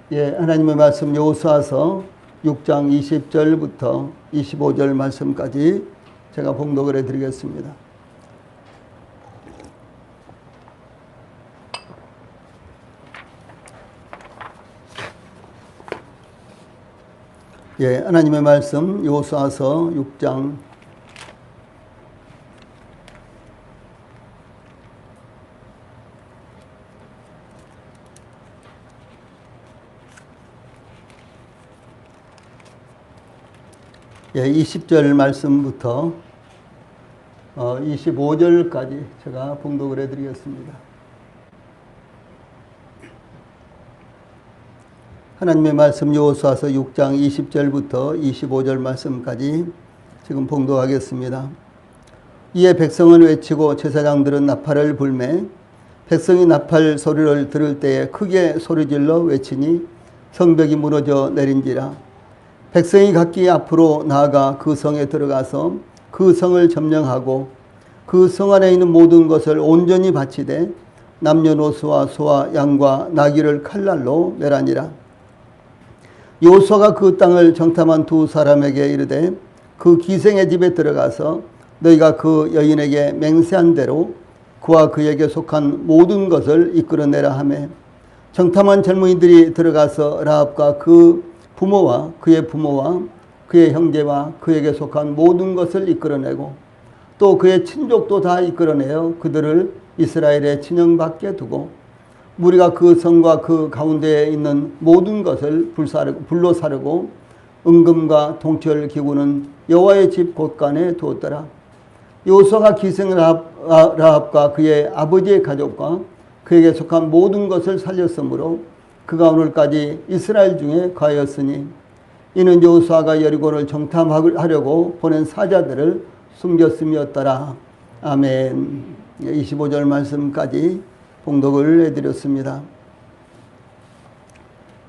예, 하나님의 말씀 여호수아서 6장 20절부터 25절 말씀까지 제가 봉독을 해드리겠습니다. 예, 하나님의 말씀 여호수아서 6장 20절 말씀부터 25절까지 제가 봉독을 해드리겠습니다. 하나님의 말씀 여호수아서 6장 20절부터 25절 말씀까지 지금 봉독하겠습니다. 이에 백성은 외치고 제사장들은 나팔을 불매 백성이 나팔 소리를 들을 때에 크게 소리질러 외치니 성벽이 무너져 내린지라. 백성이 각기 앞으로 나아가 그 성에 들어가서 그 성을 점령하고 그 성 안에 있는 모든 것을 온전히 바치되 남녀노소와 소와 양과 나귀를 칼날로 멸하니라. 여호수아가 그 땅을 정탐한 두 사람에게 이르되 그 기생의 집에 들어가서 너희가 그 여인에게 맹세한 대로 그와 그에게 속한 모든 것을 이끌어내라 하매 정탐한 젊은이들이 들어가서 라합과 그 부모와 그의 형제와 그에게 속한 모든 것을 이끌어내고 또 그의 친족도 다 이끌어내어 그들을 이스라엘의 진영 밖에 두고 무리가 그 성과 그 가운데에 있는 모든 것을 불로 사르고 은금과 동철 기구는 여호와의 집 곳간에 두었더라. 여호수아가 기생 라합과 그의 아버지의 가족과 그에게 속한 모든 것을 살렸으므로 그가 오늘까지 이스라엘 중에 거하였으니 이는 여호수아가 여리고를 정탐하려고 보낸 사자들을 숨겼음이었더라. 아멘. 25절 말씀까지 봉독을 해드렸습니다.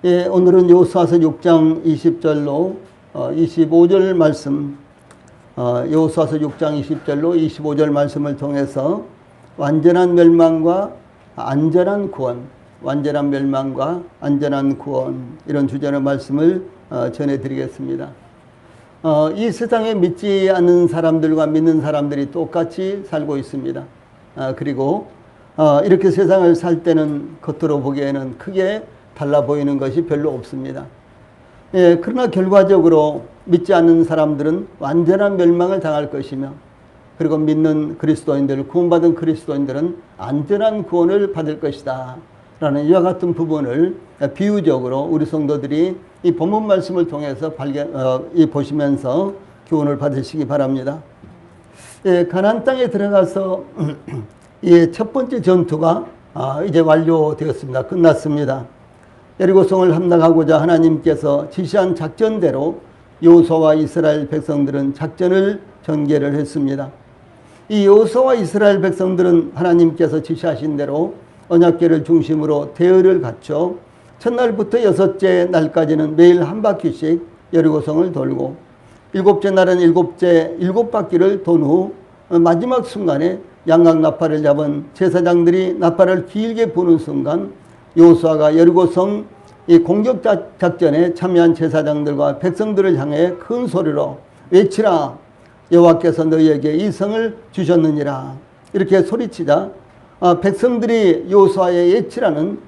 예, 오늘은 여호수아서 6장 20절로 25절 말씀, 여호수아서 6장 20절로 25절 말씀을 통해서 완전한 멸망과 안전한 구원, 완전한 멸망과 안전한 구원, 이런 주제의 말씀을 전해드리겠습니다. 이 세상에 믿지 않는 사람들과 믿는 사람들이 똑같이 살고 있습니다. 그리고 이렇게 세상을 살 때는 겉으로 보기에는 크게 달라 보이는 것이 별로 없습니다. 예, 그러나 결과적으로 믿지 않는 사람들은 완전한 멸망을 당할 것이며 그리고 믿는 그리스도인들, 구원받은 그리스도인들은 안전한 구원을 받을 것이다 라는 이와 같은 부분을 비유적으로 우리 성도들이 이 본문 말씀을 통해서 보시면서 교훈을 받으시기 바랍니다. 예, 가나안 땅에 들어가서 예, 첫 번째 전투가 이제 완료되었습니다. 끝났습니다. 여리고성을 함락하고자 하나님께서 지시한 작전대로 여호수아와 이스라엘 백성들은 작전을 전개를 했습니다. 이 여호수아와 이스라엘 백성들은 하나님께서 지시하신 대로 언약궤를 중심으로 대열을 갖춰 첫날부터 여섯째 날까지는 매일 한 바퀴씩 여리고성을 돌고 일곱째 날은 일곱 바퀴를 돈 후 마지막 순간에 양각 나팔을 잡은 제사장들이 나팔을 길게 부는 순간 여호수아가 여리고성 이 공격 작전에 참여한 제사장들과 백성들을 향해 큰 소리로 외치라. 여호와께서 너희에게 이 성을 주셨느니라. 이렇게 소리치자 백성들이 여호수아의 예치라는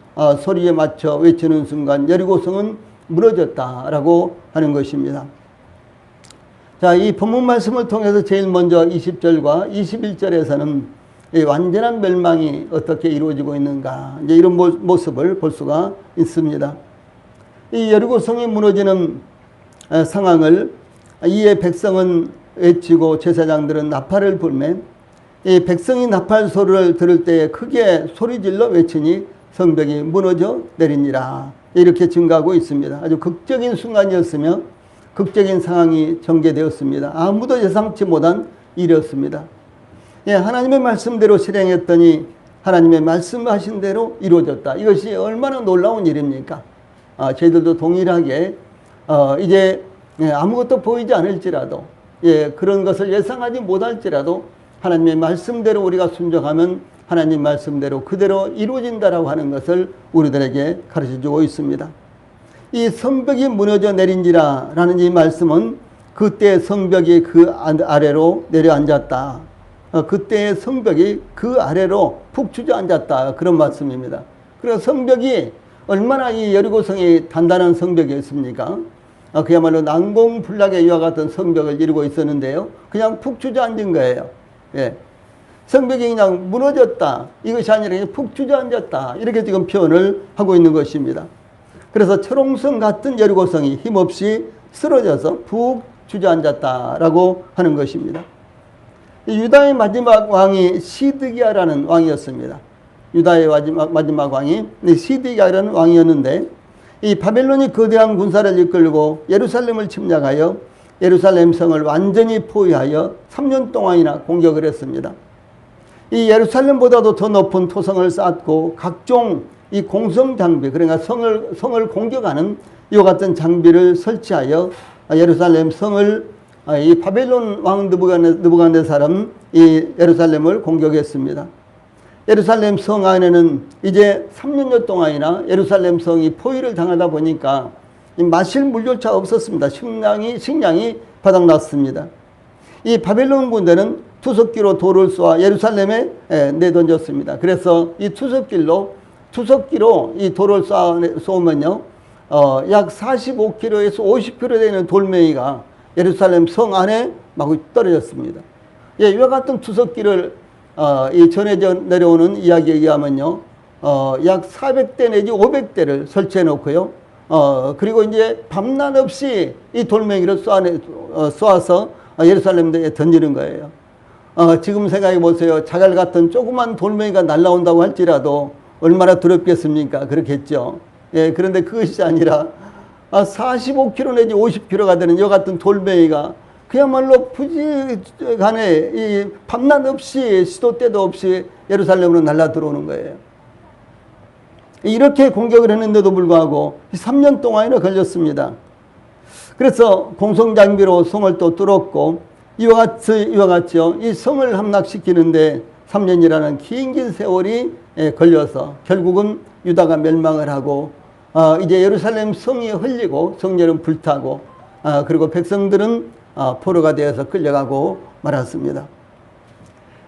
소리에 맞춰 외치는 순간 여리고성은 무너졌다라고 하는 것입니다. 자, 이 본문 말씀을 통해서 제일 먼저 20절과 21절에서는 이 완전한 멸망이 어떻게 이루어지고 있는가, 이제 이런 모습을 볼 수가 있습니다. 이 여리고성이 무너지는 상황을 이에 백성은 외치고 제사장들은 나팔을 불매 이 백성이 나팔 소리를 들을 때에 크게 소리질러 외치니 성벽이 무너져 내리니라. 이렇게 증가하고 있습니다. 아주 극적인 순간이었으며 극적인 상황이 전개되었습니다. 아무도 예상치 못한 일이었습니다. 예, 하나님의 말씀대로 실행했더니 하나님의 말씀하신 대로 이루어졌다. 이것이 얼마나 놀라운 일입니까? 저희들도 동일하게 이제 아무것도 보이지 않을지라도 그런 것을 예상하지 못할지라도 하나님의 말씀대로 우리가 순종하면 하나님 말씀대로 그대로 이루어진다라고 하는 것을 우리들에게 가르쳐주고 있습니다. 이 성벽이 무너져 내린지라 라는 이 말씀은 그때 성벽이 그 아래로 내려앉았다. 그때의 성벽이 그 아래로 푹 주저앉았다. 그런 말씀입니다. 그리고 성벽이 얼마나 이 여리고성이 단단한 성벽이었습니까? 그야말로 난공불락의 이와 같은 성벽을 이루고 있었는데요. 그냥 푹 주저앉은 거예요. 예. 성벽이 그냥 무너졌다. 이것이 아니라 푹 주저앉았다. 이렇게 지금 표현을 하고 있는 것입니다. 그래서 철옹성 같은 여리고성이 힘없이 쓰러져서 푹 주저앉았다라고 하는 것입니다. 유다의 마지막 왕이 시드기야라는 왕이었습니다. 유다의 마지막 왕이 시드기야라는 왕이었는데 이 바벨론이 거대한 군사를 이끌고 예루살렘을 침략하여 예루살렘 성을 완전히 포위하여 3년 동안이나 공격을 했습니다. 이 예루살렘보다도 더 높은 토성을 쌓고 각종 이 공성 장비, 그러니까 성을 공격하는 이와 같은 장비를 설치하여 예루살렘 성을 이 바벨론 왕 느부갓네살은 이 예루살렘을 공격했습니다. 예루살렘 성 안에는 이제 3년여 동안이나 예루살렘 성이 포위를 당하다 보니까 마실 물조차 없었습니다. 식량이 바닥났습니다. 이 바벨론 군대는 투석기로 돌을 쏘아 예루살렘에 내던졌습니다. 그래서 이 투석기로 이 돌을 쏘면요, 약 45km에서 50km 되는 돌멩이가 예루살렘 성 안에 막 떨어졌습니다. 예, 이와 같은 투석기를 이 전해져 내려오는 이야기에 의하면요, 약 400대 내지 500대를 설치해 놓고요, 그리고 이제 밤낮 없이 이 돌멩이를 쏘아서 예루살렘에 던지는 거예요. 지금 생각해 보세요. 자갈 같은 조그만 돌멩이가 날아온다고 할지라도 얼마나 두렵겠습니까? 그렇겠죠. 예, 그런데 그것이 아니라 45km 내지 50km가 되는 이 같은 돌멩이가 그야말로 부지간에 이 밤낮 없이 시도 때도 없이 예루살렘으로 날아 들어오는 거예요. 이렇게 공격을 했는데도 불구하고 3년 동안이나 걸렸습니다. 그래서 공성장비로 성을 또 뚫었고 이와 같이요, 이 성을 함락시키는데 3년이라는 긴 세월이 걸려서 결국은 유다가 멸망을 하고 이제 예루살렘 성이 흘리고 성전은 불타고 그리고 백성들은 포로가 되어서 끌려가고 말았습니다.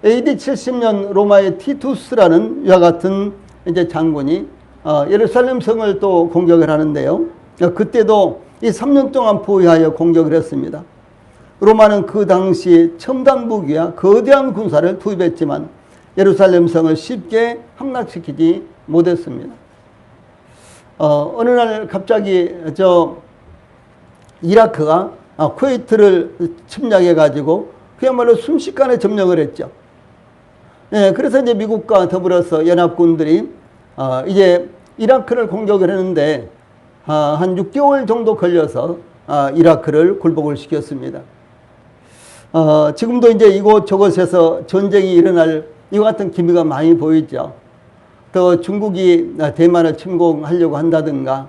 AD 70년 로마의 티투스라는 이와 같은 이제 장군이 예루살렘 성을 또 공격을 하는데요. 그때도 이 3년 동안 포위하여 공격을 했습니다. 로마는 그 당시 첨단 무기와 거대한 군사를 투입했지만 예루살렘 성을 쉽게 함락시키지 못했습니다. 어느 날 갑자기 이라크가 쿠웨이트를 침략해 가지고 그야말로 순식간에 점령을 했죠. 예, 그래서 이제 미국과 더불어서 연합군들이 이제 이라크를 공격을 했는데 한 6개월 정도 걸려서 이라크를 굴복을 시켰습니다. 지금도 이제 이곳저곳에서 전쟁이 일어날 이와 같은 기미가 많이 보이죠. 또 중국이 대만을 침공하려고 한다든가,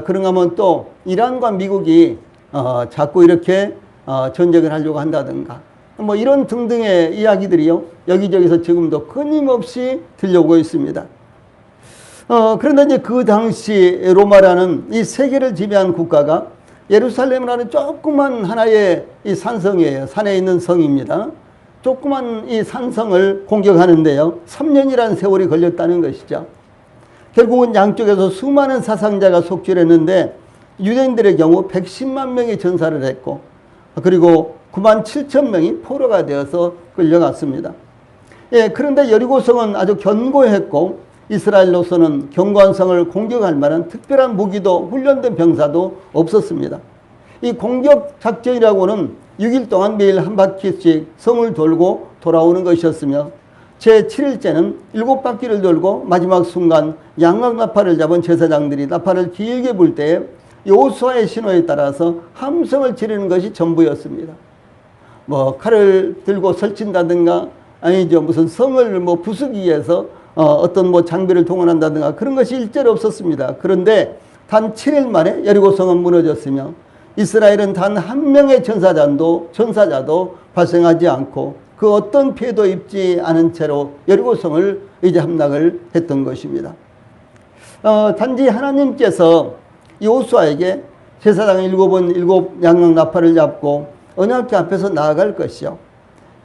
그런가 하면 또 이란과 미국이 자꾸 이렇게 전쟁을 하려고 한다든가, 뭐 이런 등등의 이야기들이요, 여기저기서 지금도 끊임없이 들려오고 있습니다. 그런데 이제 그 당시 로마라는 이 세계를 지배한 국가가 예루살렘이라는 조그만 하나의 이 산성이에요. 산에 있는 성입니다. 조그만 이 산성을 공격하는데요, 3년이라는 세월이 걸렸다는 것이죠. 결국은 양쪽에서 수많은 사상자가 속출했는데 유대인들의 경우 110만 명이 전사를 했고, 그리고 9만 7천 명이 포로가 되어서 끌려갔습니다. 예, 그런데 여리고성은 아주 견고했고 이스라엘로서는 견고한 성을 공격할 만한 특별한 무기도 훈련된 병사도 없었습니다. 이 공격 작전이라고는 6일 동안 매일 한 바퀴씩 성을 돌고 돌아오는 것이었으며 제7일째는 7바퀴를 돌고 마지막 순간 양각 나팔을 잡은 제사장들이 나팔을 길게 불 때에 여호수아의 신호에 따라서 함성을 지르는 것이 전부였습니다. 뭐 칼을 들고 설친다든가, 아니죠, 무슨 성을 뭐 부수기 위해서 어떤 뭐 장비를 동원한다든가 그런 것이 일제로 없었습니다. 그런데 단 7일 만에 여리고성은 무너졌으며 이스라엘은 단 한 명의 전사자도 발생하지 않고 그 어떤 피해도 입지 않은 채로 여리고성을 이제 함락을 했던 것입니다. 단지 하나님께서 여호수아에게 제사장 일곱 양각 나팔을 잡고 언약궤 앞에서 나아갈 것이요.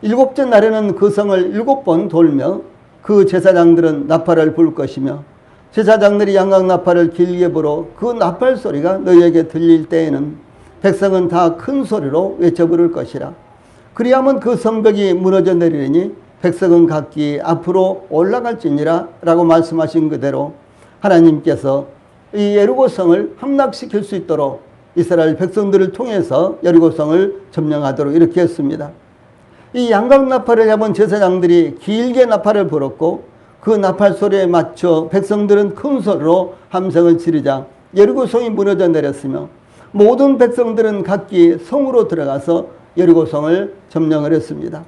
일곱째 날에는 그 성을 7번 돌며 그 제사장들은 나팔을 불 것이며 제사장들이 양각 나팔을 길게 불어 그 나팔 소리가 너희에게 들릴 때에는 백성은 다 큰 소리로 외쳐 부를 것이라. 그리하면 그 성벽이 무너져 내리니 백성은 각기 앞으로 올라갈지니라 라고 말씀하신 그대로 하나님께서 이 여리고성을 함락시킬 수 있도록 이스라엘 백성들을 통해서 여리고성을 점령하도록 이렇게 했습니다. 이 양각 나팔을 잡은 제사장들이 길게 나팔을 불었고 그 나팔 소리에 맞춰 백성들은 큰 소리로 함성을 지르자 여리고성이 무너져 내렸으며 모든 백성들은 각기 성으로 들어가서 여리고성을 점령을 했습니다.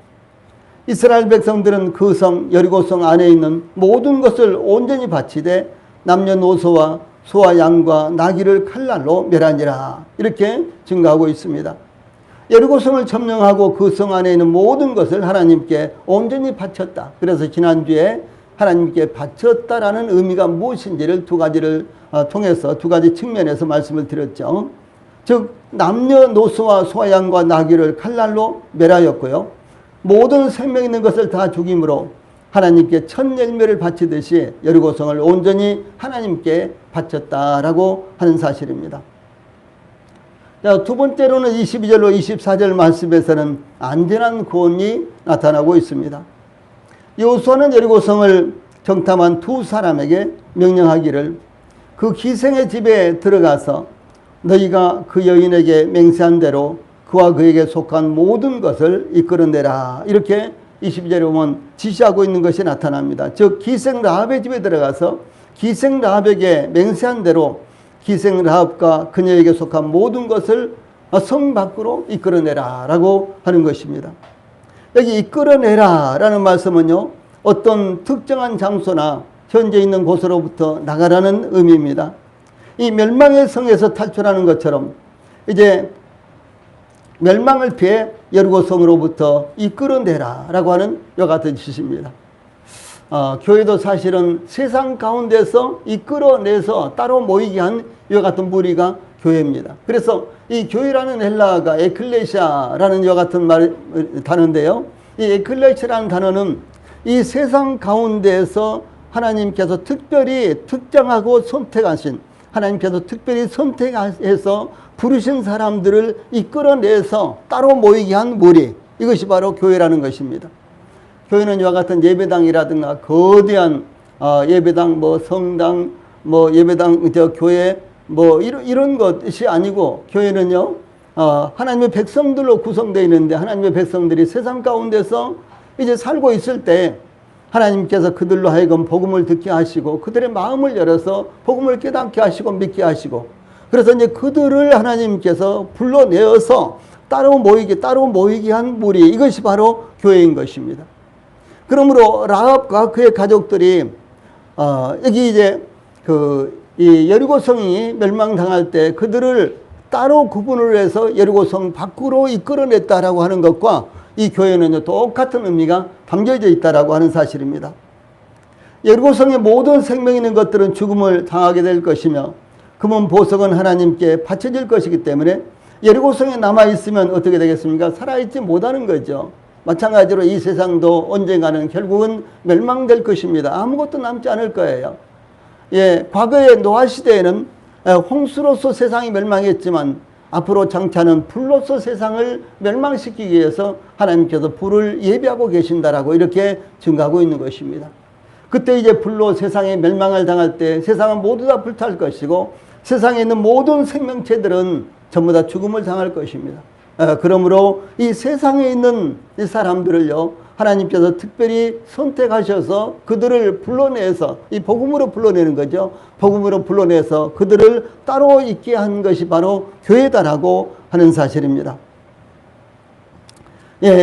이스라엘 백성들은 그 성 여리고성 안에 있는 모든 것을 온전히 바치되 남녀노소와 소와 양과 나귀를 칼날로 멸하니라 이렇게 증가하고 있습니다. 여리고성을 점령하고 그 성 안에 있는 모든 것을 하나님께 온전히 바쳤다. 그래서 지난주에 하나님께 바쳤다라는 의미가 무엇인지를 두 가지를 통해서 두 가지 측면에서 말씀을 드렸죠. 즉 남녀노소와 소와 양과 나귀를 칼날로 멸하였고요. 모든 생명 있는 것을 다 죽임으로 하나님께 첫 열매를 바치듯이 여리고성을 온전히 하나님께 바쳤다라고 하는 사실입니다. 자, 두 번째로는 22절로 24절 말씀에서는 안전한 구원이 나타나고 있습니다. 여호수아는 여리고성을 정탐한 두 사람에게 명령하기를 그 기생의 집에 들어가서 너희가 그 여인에게 맹세한 대로 그와 그에게 속한 모든 것을 이끌어내라 이렇게 22절에 보면 지시하고 있는 것이 나타납니다. 즉 기생 라합의 집에 들어가서 기생 라합에게 맹세한 대로 기생 라합과 그녀에게 속한 모든 것을 성 밖으로 이끌어내라 라고 하는 것입니다. 여기 이끌어내라 라는 말씀은요 어떤 특정한 장소나 현재 있는 곳으로부터 나가라는 의미입니다. 이 멸망의 성에서 탈출하는 것처럼 이제 멸망을 피해 여리고성으로부터 이끌어내라 라고 하는 이와 같은 뜻입니다. 교회도 사실은 세상 가운데서 이끌어내서 따로 모이게 한 이와 같은 무리가 교회입니다. 그래서 이 교회라는 헬라어가 에클레시아라는 이와 같은 단어인데요. 이 에클레시아라는 단어는 이 세상 가운데에서 하나님께서 특별히 특정하고 선택하신 하나님께서 특별히 선택해서 부르신 사람들을 이끌어내서 따로 모이게 한 무리 이것이 바로 교회라는 것입니다. 교회는 이와 같은 예배당이라든가 거대한 예배당 성당 예배당 교회 이런 것이 아니고 교회는요 하나님의 백성들로 구성되어 있는데 하나님의 백성들이 세상 가운데서 이제 살고 있을 때 하나님께서 그들로 하여금 복음을 듣게 하시고 그들의 마음을 열어서 복음을 깨닫게 하시고 믿게 하시고 그래서 이제 그들을 하나님께서 불러내어서 따로 모이게 한 무리 이것이 바로 교회인 것입니다. 그러므로 라합과 그의 가족들이 여기 이제 이 여리고성이 멸망당할 때 그들을 따로 구분을 해서 여리고성 밖으로 이끌어냈다라고 하는 것과 이 교회는 똑같은 의미가 담겨져 있다라고 하는 사실입니다. 여리고성의 모든 생명 있는 것들은 죽음을 당하게 될 것이며 금은 보석은 하나님께 바쳐질 것이기 때문에 여리고성에 남아있으면 어떻게 되겠습니까? 살아있지 못하는 거죠. 마찬가지로 이 세상도 언젠가는 결국은 멸망될 것입니다. 아무것도 남지 않을 거예요. 과거의 노아 시대에는 홍수로서 세상이 멸망했지만 앞으로 장차는 불로서 세상을 멸망시키기 위해서 하나님께서 불을 예비하고 계신다라고 이렇게 증가하고 있는 것입니다. 그때 이제 불로 세상에 멸망을 당할 때 세상은 모두 다 불탈 것이고 세상에 있는 모든 생명체들은 전부 다 죽음을 당할 것입니다. 그러므로 이 세상에 있는 이 사람들을요 하나님께서 특별히 선택하셔서 그들을 불러내서 이 복음으로 불러내는 거죠. 복음으로 불러내서 그들을 따로 있게 한 것이 바로 교회다라고 하는 사실입니다.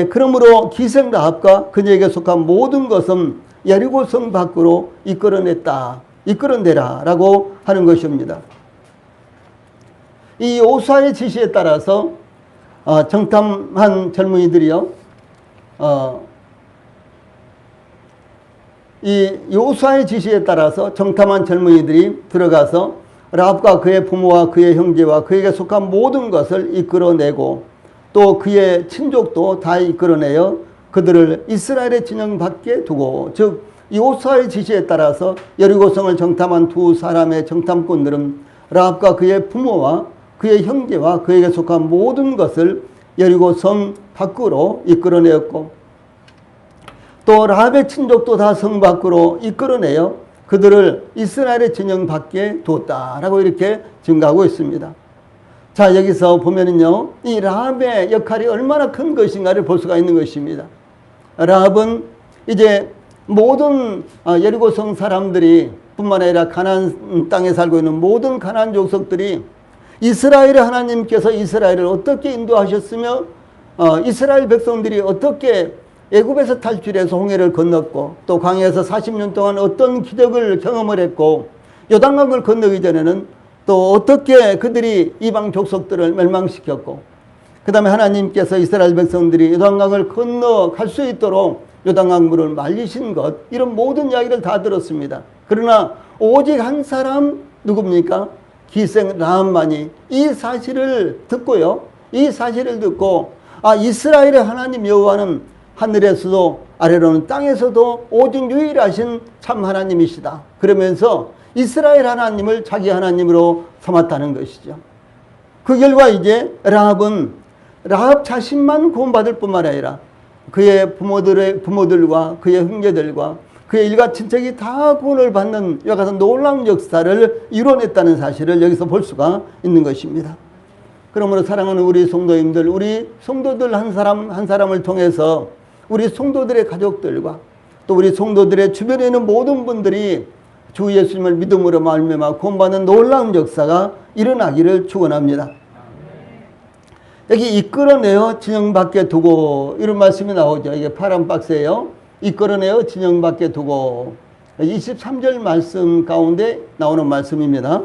그러므로 기생 라합과 그녀에게 속한 모든 것은 여리고성 밖으로 이끌어내라 라고 하는 것입니다. 이 여호수아의 지시에 따라서 정탐한 젊은이들이요 이 여호수아의 지시에 따라서 정탐한 젊은이들이 들어가서 라합과 그의 부모와 그의 형제와 그에게 속한 모든 것을 이끌어내고 또 그의 친족도 다 이끌어내어 그들을 이스라엘의 진영 밖에 두고, 즉 여호수아의 지시에 따라서 여리고성을 정탐한 두 사람의 정탐꾼들은 라합과 그의 부모와 그의 형제와 그에게 속한 모든 것을 여리고성 밖으로 이끌어내었고 또 라합의 친족도 다 성 밖으로 이끌어내어 그들을 이스라엘의 진영 밖에 두었다라고 이렇게 증가하고 있습니다. 자, 여기서 보면은요, 이 라합의 역할이 얼마나 큰 것인가를 볼 수가 있는 것입니다. 라합은 이제 모든 여리고성 사람들이 뿐만 아니라 가나안 땅에 살고 있는 모든 가나안 족속들이 이스라엘의 하나님께서 이스라엘을 어떻게 인도하셨으며 이스라엘 백성들이 어떻게 애굽에서 탈출해서 홍해를 건넜고 또 광야에서 40년 동안 어떤 기적을 경험을 했고 요단강을 건너기 전에는 또 어떻게 그들이 이방 족속들을 멸망시켰고 그 다음에 하나님께서 이스라엘 백성들이 요단강을 건너갈 수 있도록 요단강 물을 말리신 것, 이런 모든 이야기를 다 들었습니다. 그러나 오직 한 사람 누굽니까? 기생 라합만이 이 사실을 듣고요, 이 사실을 듣고 이스라엘의 하나님 여호와는 하늘에서도 아래로는 땅에서도 오직 유일하신 참 하나님이시다, 그러면서 이스라엘 하나님을 자기 하나님으로 삼았다는 것이죠. 그 결과 이제 라합 자신만 구원받을 뿐만 아니라 그의 부모들과 그의 형제들과 그의 일가 친척이 다 구원을 받는 이와 같은 놀라운 역사를 이뤄냈다는 사실을 여기서 볼 수가 있는 것입니다. 그러므로 사랑하는 우리 성도님들, 우리 성도들 한 사람 한 사람을 통해서 우리 성도들의 가족들과 또 우리 성도들의 주변에 있는 모든 분들이 주 예수님을 믿음으로 말미암아 구원받는 놀라운 역사가 일어나기를 축원합니다. 여기 이끌어내어 진영 밖에 두고 이런 말씀이 나오죠. 이게 파란 박스예요. 이끌어내어 진영 밖에 두고 23절 말씀 가운데 나오는 말씀입니다.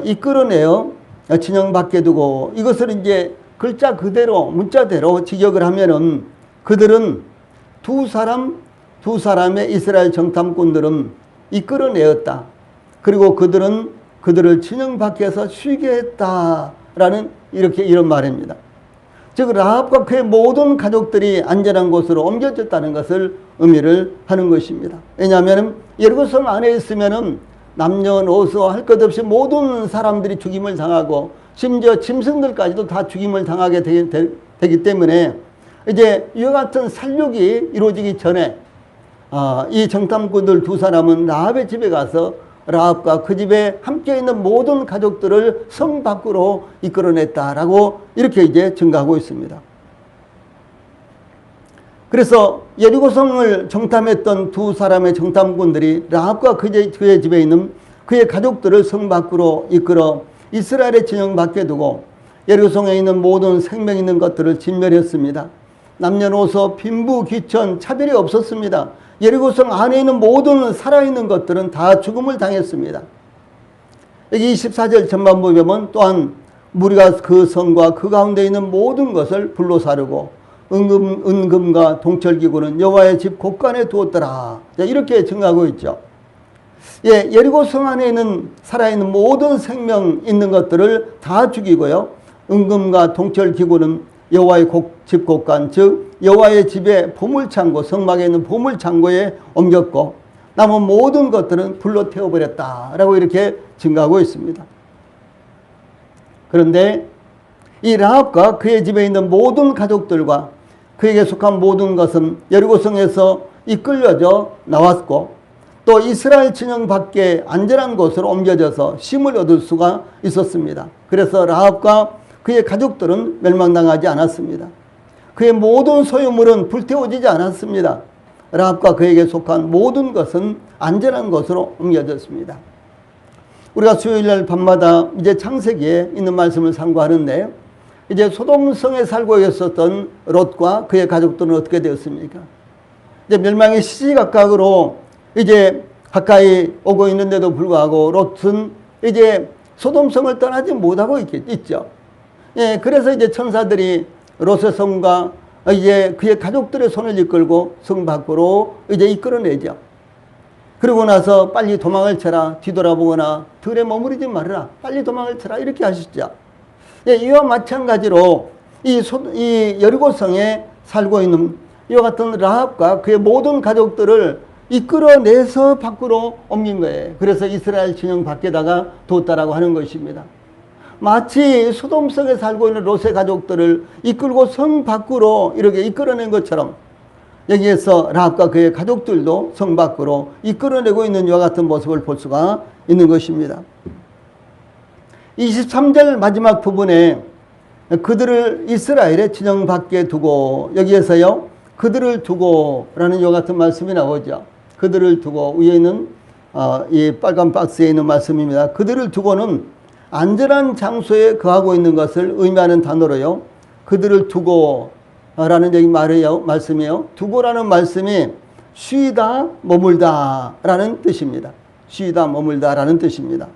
이끌어내어 진영 밖에 두고, 이것을 이제 글자 그대로 문자대로 직역을 하면은 그들은 두 사람의 이스라엘 정탐꾼들은 이끌어내었다. 그리고 그들은 그들을 진영 밖에서 쉬게 했다라는 이런 말입니다. 즉 라합과 그의 모든 가족들이 안전한 곳으로 옮겨졌다는 것을 의미를 하는 것입니다. 왜냐하면 여리고성 안에 있으면은 남녀노소 할 것 없이 모든 사람들이 죽임을 당하고 심지어 짐승들까지도 다 죽임을 당하게 되기 때문에 이제 이와 같은 살육이 이루어지기 전에 이 정탐꾼들 두 사람은 라합의 집에 가서 라합과 그 집에 함께 있는 모든 가족들을 성 밖으로 이끌어냈다라고 이렇게 이제 증가하고 있습니다. 그래서 여리고성을 정탐했던 두 사람의 정탐꾼들이 라합과 그의 집에 있는 그의 가족들을 성 밖으로 이끌어 이스라엘의 진영 밖에 두고 여리고성에 있는 모든 생명 있는 것들을 진멸했습니다. 남녀노소 빈부 귀천 차별이 없었습니다. 여리고성 안에 있는 모든 살아있는 것들은 다 죽음을 당했습니다. 여기 24절 전반부에 보면 또한 무리가 그 성과 그 가운데 있는 모든 것을 불로 사르고 은금과 동철기구는 여호와의 집 곳간에 두었더라. 이렇게 증가하고 있죠. 여리고성 안에 있는 살아있는 모든 생명 있는 것들을 다 죽이고요, 은금과 동철기구는 여호와의 집 곳간, 즉 여호와의 집의 보물창고, 성막에 있는 보물창고에 옮겼고 남은 모든 것들은 불로 태워버렸다라고 이렇게 증가하고 있습니다. 그런데 이 라합과 그의 집에 있는 모든 가족들과 그에게 속한 모든 것은 여리고성에서 이끌려져 나왔고 또 이스라엘 진영 밖에 안전한 곳으로 옮겨져서 쉼을 얻을 수가 있었습니다. 그래서 라합과 그의 가족들은 멸망당하지 않았습니다. 그의 모든 소유물은 불태워지지 않았습니다. 라합과 그에게 속한 모든 것은 안전한 곳으로 옮겨졌습니다. 우리가 수요일날 밤마다 이제 창세기에 있는 말씀을 상고하는데, 이제 소돔성에 살고 있었던 롯과 그의 가족들은 어떻게 되었습니까? 이제 멸망의 시시각각으로 이제 가까이 오고 있는데도 불구하고 롯은 이제 소돔성을 떠나지 못하고 있죠. 그래서 이제 천사들이 롯의 성과 이제 그의 가족들의 손을 이끌고 성 밖으로 이제 이끌어내죠. 그러고 나서 빨리 도망을 쳐라. 뒤돌아보거나 들에 머무르지 말아라. 빨리 도망을 쳐라. 이렇게 하셨죠. 예, 이와 마찬가지로 이 여리고성에 살고 있는 이와 같은 라합과 그의 모든 가족들을 이끌어내서 밖으로 옮긴 거예요. 그래서 이스라엘 진영 밖에다가 뒀다라고 하는 것입니다. 마치 소돔 성에 살고 있는 롯의 가족들을 이끌고 성 밖으로 이렇게 이끌어낸 것처럼 여기에서 라합과 그의 가족들도 성 밖으로 이끌어내고 있는 이와 같은 모습을 볼 수가 있는 것입니다. 23절 마지막 부분에 그들을 이스라엘의 진영 밖에 두고, 여기에서요 그들을 두고 라는 이와 같은 말씀이 나오죠. 그들을 두고, 위에 있는 이 빨간 박스에 있는 말씀입니다. 그들을 두고는 안전한 장소에 거하고 있는 것을 의미하는 단어로요, 그들을 두고 라는 여기 말씀이에요. 두고라는 말씀이 쉬다 머물다 라는 뜻입니다. 쉬다 머물다 라는 뜻입니다.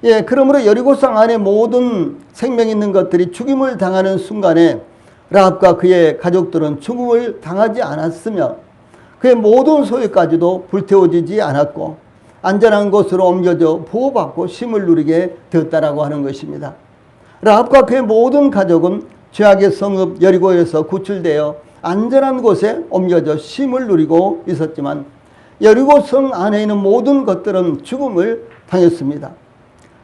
예, 그러므로 여리고성 안에 모든 생명 있는 것들이 죽임을 당하는 순간에 라합과 그의 가족들은 죽음을 당하지 않았으며 그의 모든 소유까지도 불태워지지 않았고 안전한 곳으로 옮겨져 보호받고 쉼을 누리게 되었다라고 하는 것입니다. 라합과 그의 모든 가족은 죄악의 성읍 여리고에서 구출되어 안전한 곳에 옮겨져 쉼을 누리고 있었지만 여리고성 안에 있는 모든 것들은 죽음을 당했습니다.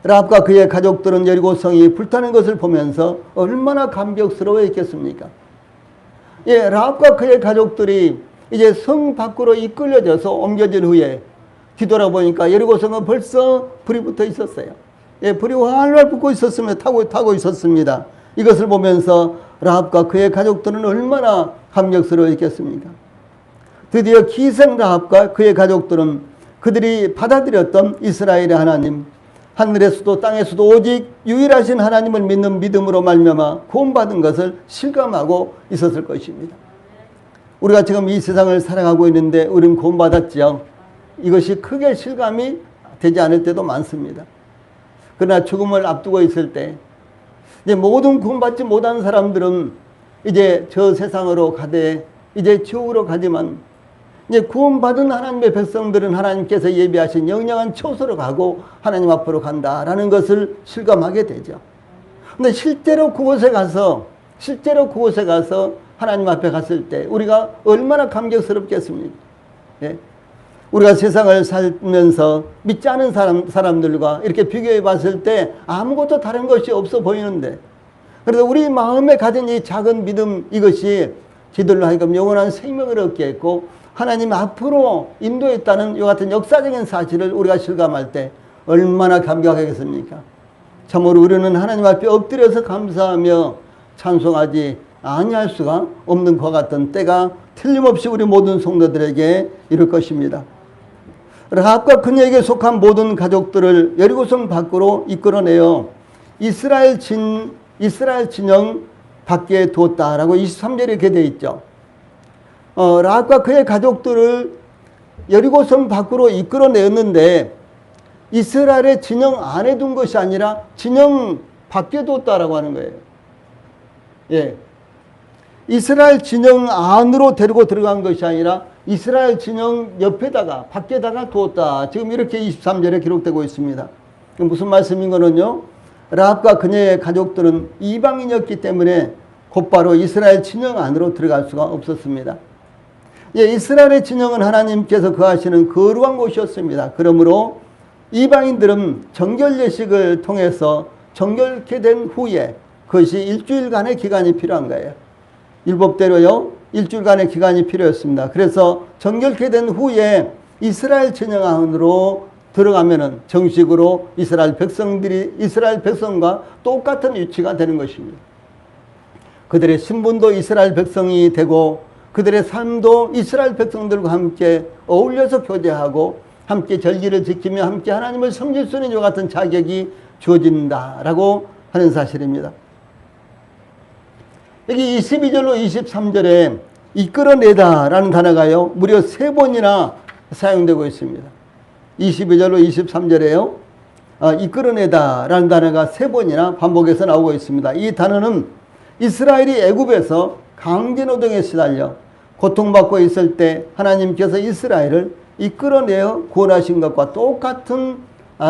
라합과 그의 가족들은 여리고성이 불타는 것을 보면서 얼마나 감격스러워했겠습니까? 예, 라합과 그의 가족들이 이제 성 밖으로 이끌려져서 옮겨진 후에 뒤돌아보니까 여리고성은 벌써 불이 붙어 있었어요. 예, 불이 활활 붙고 있었으며 타고 있었습니다. 이것을 보면서 라합과 그의 가족들은 얼마나 감격스러워했겠습니까? 드디어 기생 라합과 그의 가족들은 그들이 받아들였던 이스라엘의 하나님, 하늘에서도 땅에서도 오직 유일하신 하나님을 믿는 믿음으로 말미암아 구원받은 것을 실감하고 있었을 것입니다. 우리가 지금 이 세상을 살아가고 있는데 우리는 구원받았죠. 이것이 크게 실감이 되지 않을 때도 많습니다. 그러나 죽음을 앞두고 있을 때 이제 모든 구원받지 못한 사람들은 이제 저 세상으로 가되 이제 지옥으로 가지만 이제 구원받은 하나님의 백성들은 하나님께서 예비하신 영영한 처소로 가고 하나님 앞으로 간다라는 것을 실감하게 되죠. 근데 실제로 그곳에 가서 하나님 앞에 갔을 때 우리가 얼마나 감격스럽겠습니까? 예? 우리가 세상을 살면서 믿지 않은 사람들과 이렇게 비교해 봤을 때 아무것도 다른 것이 없어 보이는데, 그래서 우리 마음에 가진 이 작은 믿음, 이것이 저들로 하여금 영원한 생명을 얻게 했고 하나님 앞으로 인도했다는 이 같은 역사적인 사실을 우리가 실감할 때 얼마나 감격하겠습니까? 참으로 우리는 하나님 앞에 엎드려서 감사하며 찬송하지 아니할 수가 없는 것 같은 때가 틀림없이 우리 모든 성도들에게 이룰 것입니다. 라합과 그녀에게 속한 모든 가족들을 여리고성 밖으로 이끌어내어 이스라엘 진영 밖에 두었다라고 23절에 이렇게 되어 있죠. 라합과 그의 가족들을 여리고성 밖으로 이끌어내었는데 이스라엘의 진영 안에 둔 것이 아니라 진영 밖에 두었다라고 하는 거예요. 예. 이스라엘 진영 안으로 데리고 들어간 것이 아니라 이스라엘 진영 옆에다가 밖에다가 두었다. 지금 이렇게 23절에 기록되고 있습니다. 무슨 말씀인 거는요, 라합과 그녀의 가족들은 이방인이었기 때문에 곧바로 이스라엘 진영 안으로 들어갈 수가 없었습니다. 예, 이스라엘의 진영은 하나님께서 거하시는 거룩한 곳이었습니다. 그러므로 이방인들은 정결 예식을 통해서 정결케 된 후에 그것이 일주일간의 기간이 필요한 거예요. 율법대로요, 일주일간의 기간이 필요했습니다. 그래서 정결케 된 후에 이스라엘 진영 안으로 들어가면은 정식으로 이스라엘 백성과 똑같은 위치가 되는 것입니다. 그들의 신분도 이스라엘 백성이 되고 그들의 삶도 이스라엘 백성들과 함께 어울려서 교제하고 함께 절기를 지키며 함께 하나님을 섬길 수 있는 이와 같은 자격이 주어진다라고 하는 사실입니다. 여기 22절로 23절에 이끌어내다라는 단어가요, 무려 3번이나 사용되고 있습니다. 22절로 23절에요, 이끌어내다라는 단어가 3번이나 반복해서 나오고 있습니다. 이 단어는 이스라엘이 애굽에서 강제노동에 시달려 고통받고 있을 때 하나님께서 이스라엘을 이끌어내어 구원하신 것과 똑같은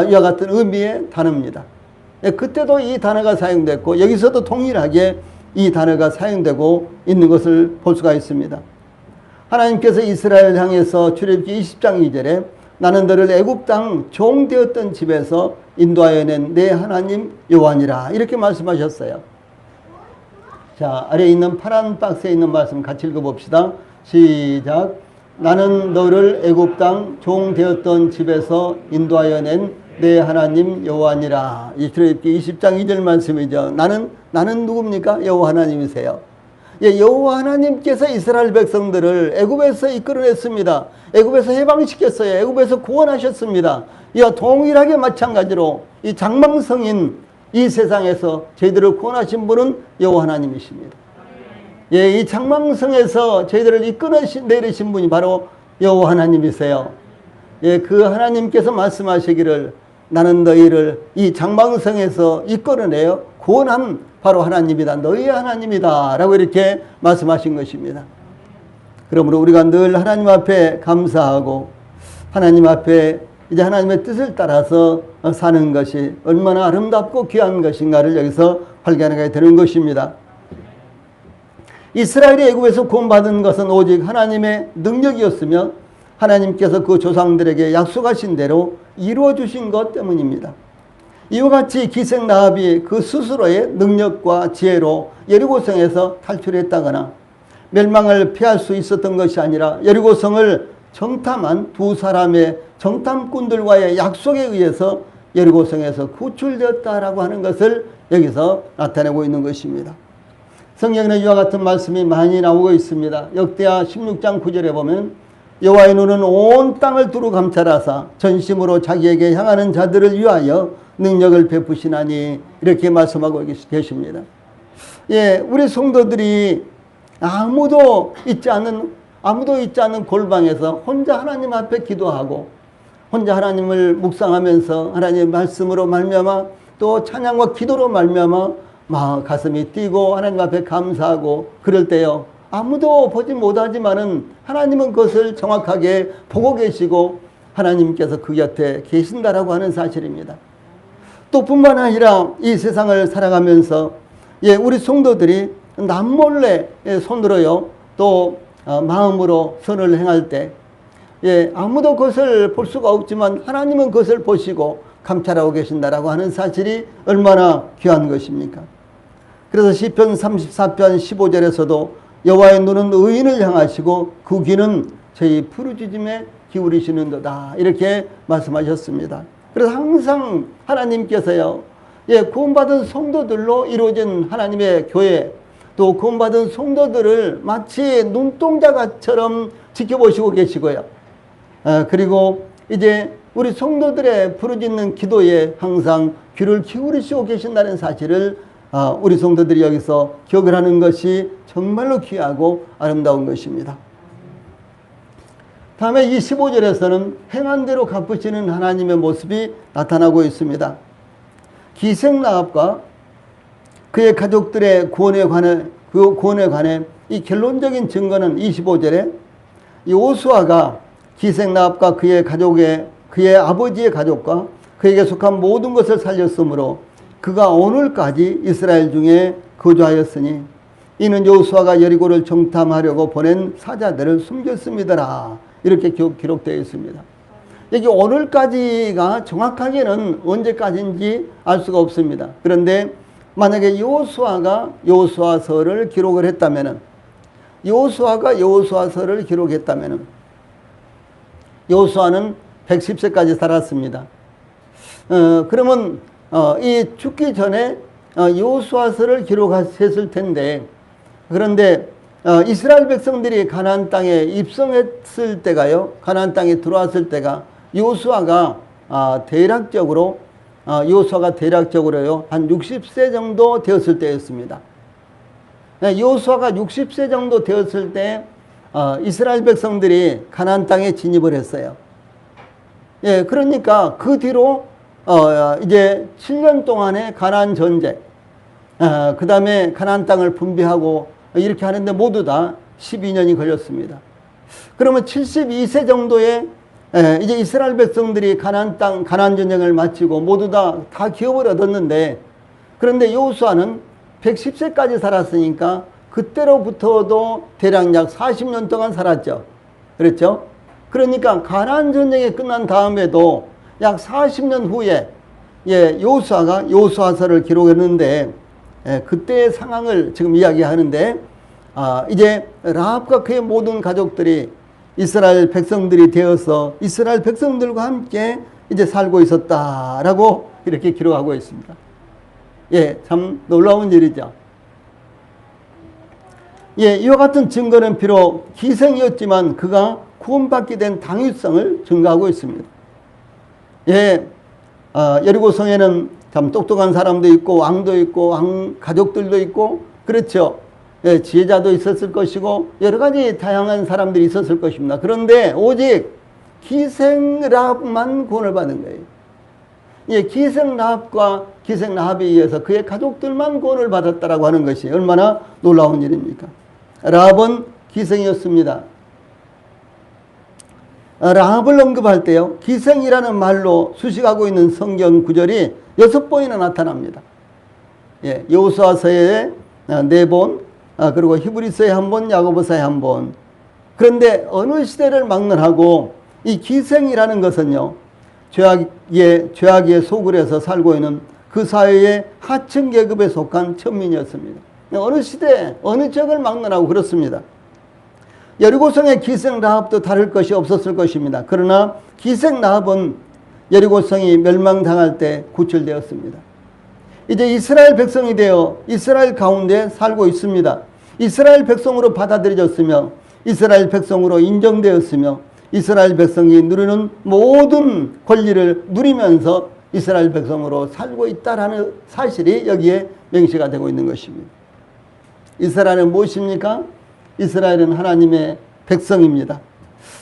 이와 같은 의미의 단어입니다. 그때도 이 단어가 사용됐고 여기서도 동일하게 이 단어가 사용되고 있는 것을 볼 수가 있습니다. 하나님께서 이스라엘 향해서 출애굽기 20장 2절에 나는 너를 애굽 땅 종 되었던 집에서 인도하여 낸 내 하나님 여호와니라 이렇게 말씀하셨어요. 자, 아래에 있는 파란 박스에 있는 말씀 같이 읽어봅시다. 시작. 나는 너를 애굽 땅 종 되었던 집에서 인도하여 낸 내 하나님 여호와니라. 이 출애굽기 20장 2절 말씀이죠. 나는 누굽니까? 여호와 하나님이세요. 예, 여호와 하나님께서 이스라엘 백성들을 애굽에서 이끌어냈습니다. 애굽에서 해방시켰어요. 애굽에서 구원하셨습니다. 이와 동일하게 마찬가지로 이 장망성인 이 세상에서 저희들을 구원하신 분은 여호와 하나님이십니다. 예, 이 장망성에서 저희들을 이끌어내리신 분이 바로 여호와 하나님이세요. 예, 그 하나님께서 말씀하시기를 나는 너희를 이 장망성에서 이끌어내어 구원한 바로 하나님이다. 너희의 하나님이다. 라고 이렇게 말씀하신 것입니다. 그러므로 우리가 늘 하나님 앞에 감사하고 하나님 앞에 이제 하나님의 뜻을 따라서 사는 것이 얼마나 아름답고 귀한 것인가를 여기서 발견하게 되는 것입니다. 이스라엘이 애굽에서 구원받은 것은 오직 하나님의 능력이었으며 하나님께서 그 조상들에게 약속하신 대로 이루어 주신 것 때문입니다. 이와 같이 기생 라합이 그 스스로의 능력과 지혜로 여리고성에서 탈출했다거나 멸망을 피할 수 있었던 것이 아니라 여리고성을 정탐한 두 사람의 정탐꾼들과의 약속에 의해서 여리고성에서 구출되었다라고 하는 것을 여기서 나타내고 있는 것입니다. 성경에는 이와 같은 말씀이 많이 나오고 있습니다. 역대하 16장 9절에 보면 여호와의 눈은 온 땅을 두루 감찰하사 전심으로 자기에게 향하는 자들을 위하여 능력을 베푸시나니 이렇게 말씀하고 계십니다. 예, 우리 성도들이 아무도 있지 않은 골방에서 혼자 하나님 앞에 기도하고 혼자 하나님을 묵상하면서 하나님의 말씀으로 말미암아 또 찬양과 기도로 말미암아 막 가슴이 뛰고 하나님 앞에 감사하고 그럴 때요. 아무도 보지 못하지만은 하나님은 그것을 정확하게 보고 계시고 하나님께서 그 곁에 계신다라고 하는 사실입니다. 또 뿐만 아니라 이 세상을 살아가면서 예, 우리 성도들이 남몰래 손들어요. 또 마음으로 선을 행할 때 예, 아무도 그것을 볼 수가 없지만 하나님은 그것을 보시고 감찰하고 계신다라고 하는 사실이 얼마나 귀한 것입니까? 그래서 시편 34편 15절에서도 여호와의 눈은 의인을 향하시고 그 귀는 저희 부르짖음에 기울이시는도다 이렇게 말씀하셨습니다. 그래서 항상 하나님께서요, 예, 구원받은 성도들로 이루어진 하나님의 교회 또 구원받은 성도들을 마치 눈동자처럼 지켜보시고 계시고요. 그리고 이제 우리 성도들의 부르짖는 기도에 항상 귀를 기울이시고 계신다는 사실을 우리 성도들이 여기서 기억을 하는 것이 정말로 귀하고 아름다운 것입니다. 다음에 25절에서는 행한 대로 갚으시는 하나님의 모습이 나타나고 있습니다. 기생 라합과 그의 가족들의 구원에 관해 이 결론적인 증거는 25절에 여호수아가 기생 라합과 그의 아버지의 가족과 그에게 속한 모든 것을 살렸으므로 그가 오늘까지 이스라엘 중에 거주하였으니 이는 여호수아가 여리고를 정탐하려고 보낸 사자들을 숨겼음이더라. 이렇게 기록되어 있습니다. 여기 오늘까지가 정확하게는 언제까지인지 알 수가 없습니다. 그런데 만약에 여호수아가 여호수아서를 기록을 했다면은 여호수아서를 기록했다면은 여호수아는 110세까지 살았습니다. 그러면 이 죽기 전에 여호수아서를 기록했을 텐데 그런데 이스라엘 백성들이 가나안 땅에 입성했을 때가요. 가나안 땅에 들어왔을 때가 여호수아가 대략적으로요. 한 60세 정도 되었을 때였습니다. 여호수아가 60세 정도 되었을 때 이스라엘 백성들이 가나안 땅에 진입을 했어요. 예, 그러니까 그 뒤로 이제 7년 동안의 가나안 전쟁, 그 다음에 가나안 땅을 분배하고 이렇게 하는데 모두 다 12년이 걸렸습니다. 그러면 72세 정도의 이제 이스라엘 백성들이 가나안 땅, 가나안 전쟁을 마치고 모두 다 기업을 얻었는데, 그런데 여호수아는 110세까지 살았으니까 그때로부터도 대략 약 40년 동안 살았죠. 그렇죠? 그러니까 가나안 전쟁이 끝난 다음에도 약 40년 후에 여호수아가 여호수아서를 기록했는데, 그때의 상황을 지금 이야기하는데, 이제 라합과 그의 모든 가족들이 이스라엘 백성들이 되어서 이스라엘 백성들과 함께 이제 살고 있었다라고 이렇게 기록하고 있습니다. 참 놀라운 일이죠. 이와 같은 증거는 비록 기생이었지만 그가 구원받게 된 당위성을 증거하고 있습니다. 여리고성에는 참 똑똑한 사람도 있고 왕도 있고 왕 가족들도 있고, 그렇죠. 지혜자도 있었을 것이고 여러 가지 다양한 사람들이 있었을 것입니다. 그런데 오직 기생 라합만 구원을 받은 거예요. 기생 라합과 기생 라합에 의해서 그의 가족들만 구원을 받았다라고 하는 것이 얼마나 놀라운 일입니까? 라합은 기생이었습니다. 라합을 언급할 때요, 기생이라는 말로 수식하고 있는 성경 구절이 6번이나 나타납니다. 여호수아서에 4번, 그리고 히브리서에 1번, 야고보서에 1번. 그런데 어느 시대를 막론하고 이 기생이라는 것은요, 죄악의 소굴에서 살고 있는 그 사회의 하층 계급에 속한 천민이었습니다. 어느 시대, 어느 지역을 막론하고 그렇습니다. 여리고성의 기생 라합도 다를 것이 없었을 것입니다. 그러나 기생 라합은 여리고성이 멸망당할 때 구출되었습니다. 이제 이스라엘 백성이 되어 이스라엘 가운데 살고 있습니다. 이스라엘 백성으로 받아들여졌으며 이스라엘 백성으로 인정되었으며 이스라엘 백성이 누리는 모든 권리를 누리면서 이스라엘 백성으로 살고 있다라는 사실이 여기에 명시가 되고 있는 것입니다. 이스라엘은 무엇입니까? 이스라엘은 하나님의 백성입니다.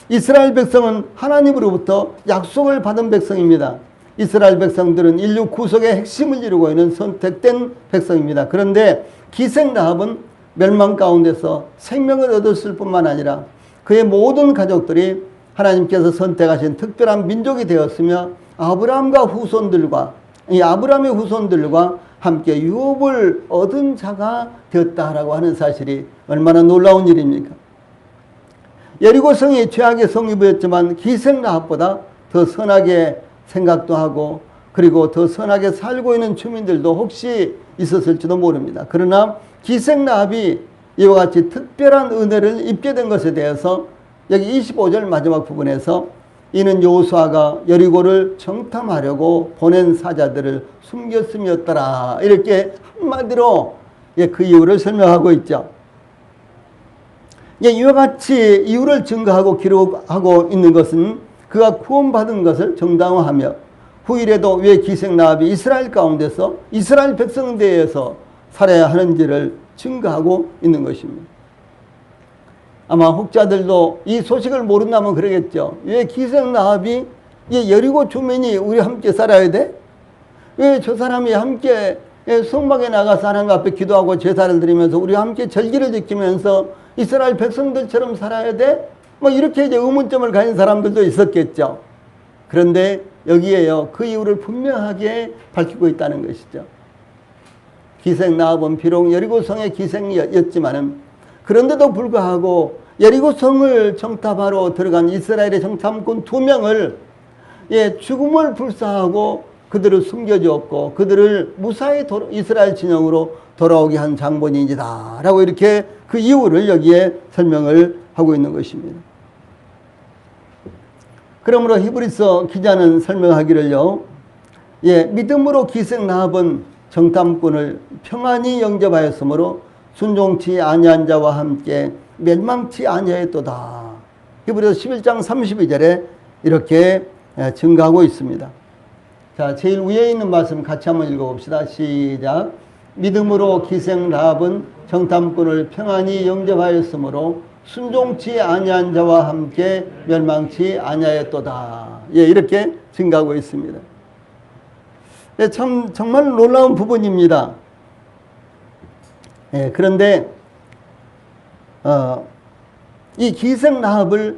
이스라엘 백성은 하나님으로부터 약속을 받은 백성입니다. 이스라엘 백성들은 인류 구속의 핵심을 이루고 있는 선택된 백성입니다. 그런데 기생 라합은 멸망 가운데서 생명을 얻었을 뿐만 아니라 그의 모든 가족들이 하나님께서 선택하신 특별한 민족이 되었으며 아브라함의 후손들과 함께 유업을 얻은 자가 되었다라고 하는 사실이 얼마나 놀라운 일입니까? 여리고성이 죄악의 성읍이었지만 기생 라합보다 더 선하게 생각도 하고 그리고 더 선하게 살고 있는 주민들도 혹시 있었을지도 모릅니다. 그러나 기생 라합이 이와 같이 특별한 은혜를 입게 된 것에 대해서 여기 25절 마지막 부분에서 이는 여호수아가 여리고를 정탐하려고 보낸 사자들을 숨겼음이었더라, 이렇게 한마디로 그 이유를 설명하고 있죠. 이와 같이 이유를 증거하고 기록하고 있는 것은 그가 구원받은 것을 정당화하며 후일에도 왜 기생 라합이 이스라엘 가운데서 이스라엘 백성대에서 살아야 하는지를 증거하고 있는 것입니다. 아마 혹자들도 이 소식을 모른다면 그러겠죠. 왜 기생 라합이 여리고 주민이 우리 함께 살아야 돼? 왜 저 사람이 함께 성막에 나가서 하나님 앞에 기도하고 제사를 드리면서 우리 함께 절기를 지키면서 이스라엘 백성들처럼 살아야 돼? 이렇게 의문점을 가진 사람들도 있었겠죠. 그런데 여기에요, 그 이유를 분명하게 밝히고 있다는 것이죠. 기생 라합은 비록 여리고성의 기생이었지만은 그런데도 불구하고 여리고성을 정탐하러 들어간 이스라엘의 정탐꾼 2명을 죽음을 불사하고 그들을 숨겨주었고 그들을 무사히 이스라엘 진영으로 돌아오게 한 장본인이다 라고 이렇게 그 이유를 여기에 설명을 하고 있는 것입니다. 그러므로 히브리서 기자는 설명하기를요, 믿음으로 기생 라합은 정탐꾼을 평안히 영접하였으므로 순종치 아니한 자와 함께 멸망치 아니하였도다. 히브리서 11장 32절에 이렇게 증거하고 있습니다. 자, 제일 위에 있는 말씀 같이 한번 읽어봅시다. 시작. 믿음으로 기생 라합은 정탐꾼을 평안히 영접하였으므로 순종치 아니한 자와 함께 멸망치 아니하였도다. 이렇게 증거하고 있습니다. 정말 놀라운 부분입니다. 그런데 이 기생 라합을요,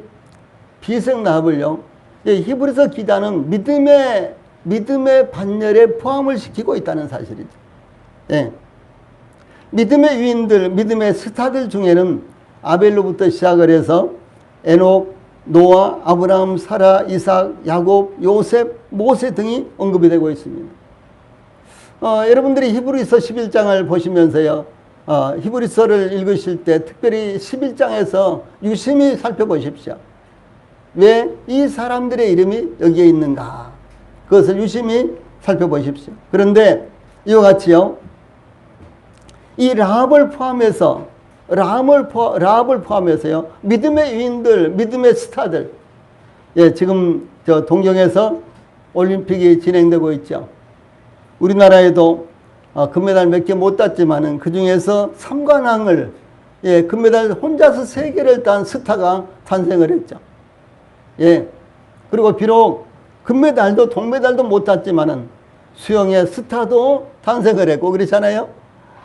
히브리서 기자는 믿음의 반열에 포함을 시키고 있다는 사실이죠. 예. 믿음의 위인들, 믿음의 스타들 중에는 아벨로부터 시작을 해서 에녹, 노아, 아브라함, 사라, 이삭, 야곱, 요셉, 모세 등이 언급이 되고 있습니다. 여러분들이 히브리서 11장을 보시면서요, 히브리서를 읽으실 때 특별히 11장에서 유심히 살펴보십시오. 왜 이 사람들의 이름이 여기에 있는가? 그것을 유심히 살펴보십시오. 그런데 이와 같이요, 이 라합을 포함해서요, 믿음의 위인들, 믿음의 스타들, 예, 지금 저 동경에서 올림픽이 진행되고 있죠. 우리나라에도 금메달 몇 개 못 땄지만은 그 중에서 삼관왕을, 예, 금메달 혼자서 3개를 딴 스타가 탄생을 했죠. 예. 그리고 비록 금메달도 동메달도 못 땄지만은 수영의 스타도 탄생을 했고 그렇잖아요.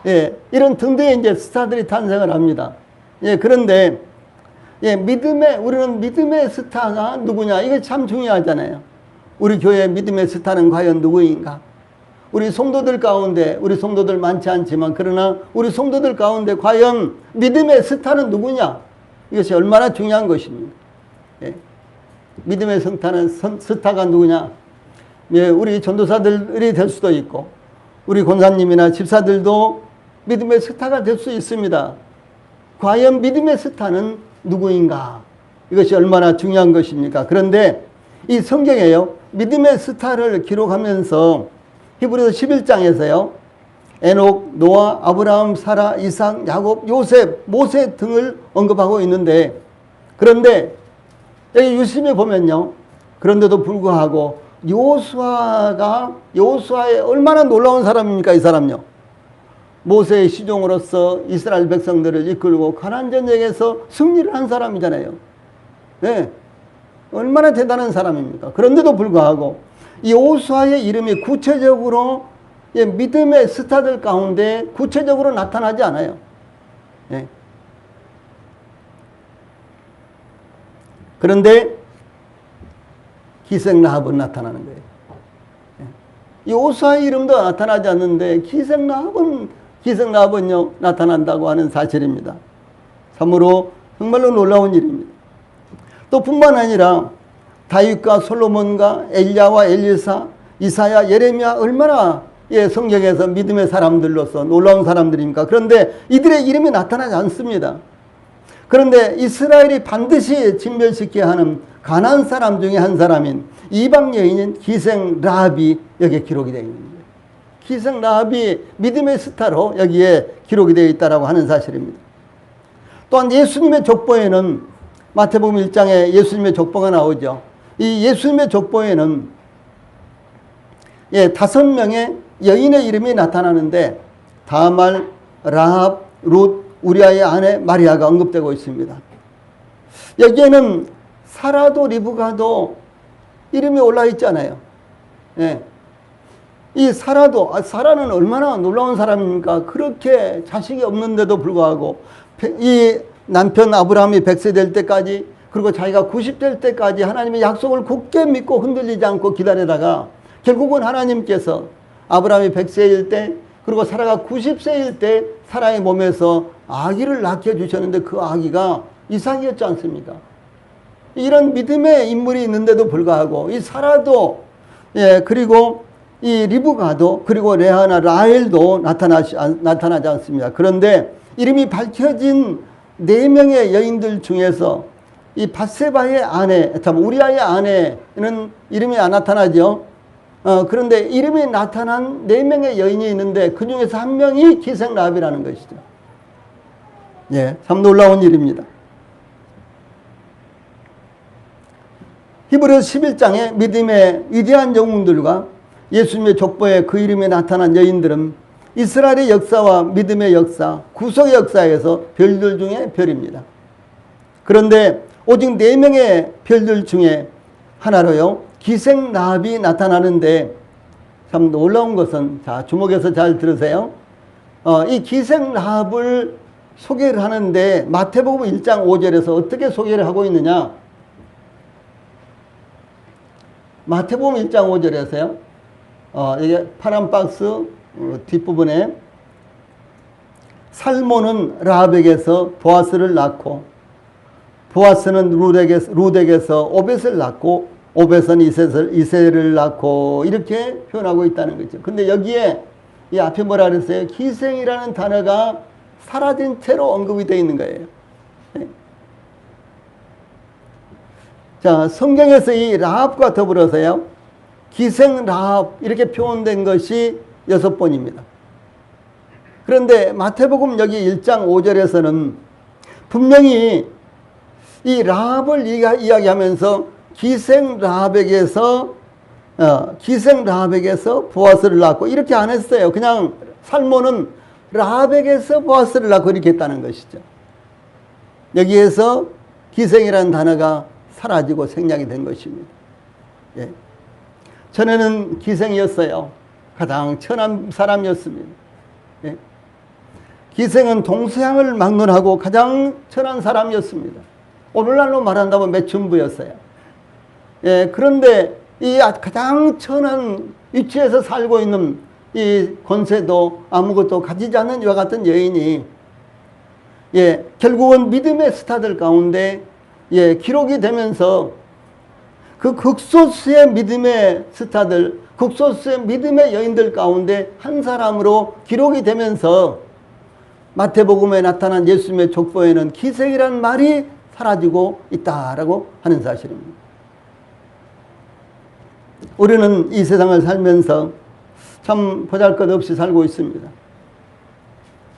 예. 이런 등등의 이제 스타들이 탄생을 합니다. 예. 그런데 예, 우리는 믿음의 스타가 누구냐? 이게 참 중요하잖아요. 우리 교회 믿음의 스타는 과연 누구인가? 우리 성도들 가운데, 우리 성도들 많지 않지만 그러나 우리 성도들 가운데 과연 믿음의 스타는 누구냐? 이것이 얼마나 중요한 것입니다. 예. 믿음의 스타가 누구냐? 예, 우리 전도사들이 될 수도 있고 우리 권사님이나 집사들도 믿음의 스타가 될 수 있습니다. 과연 믿음의 스타는 누구인가? 이것이 얼마나 중요한 것입니까? 그런데 이 성경에요, 믿음의 스타를 기록하면서 히브리서 11장에서요, 에녹, 노아, 아브라함, 사라, 이삭, 야곱, 요셉, 모세 등을 언급하고 있는데, 그런데 여기 유심히 보면요, 그런데도 불구하고 여호수아의 얼마나 놀라운 사람입니까? 이 사람요, 모세의 시종으로서 이스라엘 백성들을 이끌고 가나안 전쟁에서 승리를 한 사람이잖아요. 네, 얼마나 대단한 사람입니까? 그런데도 불구하고 이 여호수아의 이름이 구체적으로, 예, 믿음의 스타들 가운데 구체적으로 나타나지 않아요. 예. 그런데 기생 라합은 나타나는 거예요. 예. 여호수아의 이름도 나타나지 않는데 기생 라합은요 나타난다고 하는 사실입니다. 참으로 정말로 놀라운 일입니다. 또 뿐만 아니라 다윗과 솔로몬과 엘리야와 엘리사, 이사야, 예레미야 얼마나, 예, 성경에서 믿음의 사람들로서 놀라운 사람들입니까? 그런데 이들의 이름이 나타나지 않습니다. 그런데 이스라엘이 반드시 진멸시켜야 하는 가나안 사람 중에 한 사람인 이방 여인인 기생 라합이 여기에 기록이 되어 있는 거예요. 기생 라합이 믿음의 스타로 여기에 기록이 되어 있다고 하는 사실입니다. 또한 예수님의 족보에는 마태복음 1장에 예수님의 족보가 나오죠. 이 예수님의 족보에는, 예, 5명의 여인의 이름이 나타나는데 다말, 라합, 룻, 우리아의 아내 마리아가 언급되고 있습니다. 여기에는 사라도 리브가도 이름이 올라 있잖아요. 예. 이 사라는 얼마나 놀라운 사람입니까? 그렇게 자식이 없는데도 불구하고 이 남편 아브라함이 100세 될 때까지, 그리고 자기가 90 될 때까지 하나님의 약속을 굳게 믿고 흔들리지 않고 기다리다가 결국은 하나님께서 아브라함이 100세일 때, 그리고 사라가 90세일 때 사라의 몸에서 아기를 낳게 주셨는데 그 아기가 이삭이었지 않습니까? 이런 믿음의 인물이 있는데도 불구하고 이 사라도, 예, 그리고 이 리브가도, 그리고 레아나 라헬도 나타나지 않습니다. 그런데 이름이 밝혀진 4명의 여인들 중에서 이 밧세바의 아내, 우리아의 아내는 이름이 안 나타나죠. 그런데 이름이 나타난 4명의 여인이 있는데 그 중에서 한 명이 기생 라합이라는 것이죠. 예, 참 놀라운 일입니다. 히브리서 11장의 믿음의 위대한 영웅들과 예수님의 족보에 그 이름이 나타난 여인들은 이스라엘의 역사와 믿음의 역사, 구속의 역사에서 별들 중에 별입니다. 그런데 오직 4명의 별들 중에 하나로요, 기생 라합이 나타나는데 참 놀라운 것은, 자, 주목해서 잘 들으세요. 이 기생 라합을 소개를 하는데 마태복음 1장 5절에서 어떻게 소개를 하고 있느냐? 마태복음 1장 5절에서요. 이게 파란 박스 뒷부분에 살몬은 라합에게서 보아스를 낳고 보아스는 루덱에서 오벳을 낳고 오벳은 이세를 낳고 이렇게 표현하고 있다는 거죠. 근데 여기에 이 앞에 뭐라 그랬어요? 기생이라는 단어가 사라진 채로 언급이 되어 있는 거예요. 네. 자, 성경에서 이 라합과 더불어서요, 기생 라합 이렇게 표현된 것이 6번입니다. 그런데 마태복음 여기 1장 5절에서는 분명히 이 라합을 이야기하면서 기생 라합에게서 보아스를 낳고 이렇게 안 했어요. 그냥 살몬은 라합에게서 보아스를 낳고 이렇게 했다는 것이죠. 여기에서 기생이라는 단어가 사라지고 생략이 된 것입니다. 예. 전에는 기생이었어요. 가장 천한 사람이었습니다. 예. 기생은 동서양을 막론하고 가장 천한 사람이었습니다. 오늘날로 말한다면 매춘부였어요. 예. 그런데 이 가장 천한 위치에서 살고 있는 이 권세도 아무것도 가지지 않는 이와 같은 여인이, 예, 결국은 믿음의 스타들 가운데, 예, 기록이 되면서 그 극소수의 믿음의 스타들, 극소수의 믿음의 여인들 가운데 한 사람으로 기록이 되면서 마태복음에 나타난 예수님의 족보에는 기생이란 말이 사라지고 있다라고 하는 사실입니다. 우리는 이 세상을 살면서 참 보잘것없이 살고 있습니다.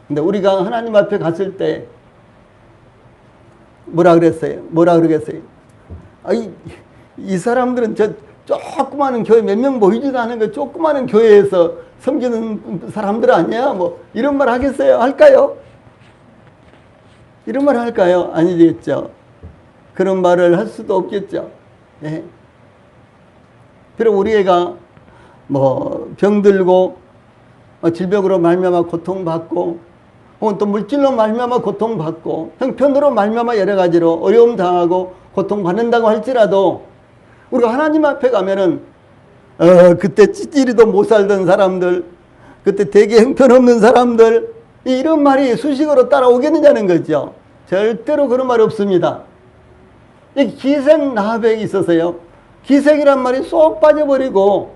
근데 우리가 하나님 앞에 갔을 때 뭐라 그러겠어요? 이 사람들은 저 조그마한 교회 몇 명 모이지도 않은 그 조그마한 교회에서 섬기는 사람들 아니야? 뭐 이런 말 하겠어요? 할까요? 이런 말 할까요? 아니겠죠. 그런 말을 할 수도 없겠죠. 예. 비록 우리 애가 뭐 병들고 질병으로 말미암아 고통받고 혹은 또 물질로 말미암아 고통받고 형편으로 말미암아 여러 가지로 어려움 당하고 고통받는다고 할지라도 우리가 하나님 앞에 가면은 그때 찌찌리도 못 살던 사람들, 그때 되게 형편없는 사람들, 이런 말이 수식어로 따라오겠느냐는 거죠. 절대로 그런 말 없습니다. 이 기생 라합에 있어서요, 기생이란 말이 쏙 빠져버리고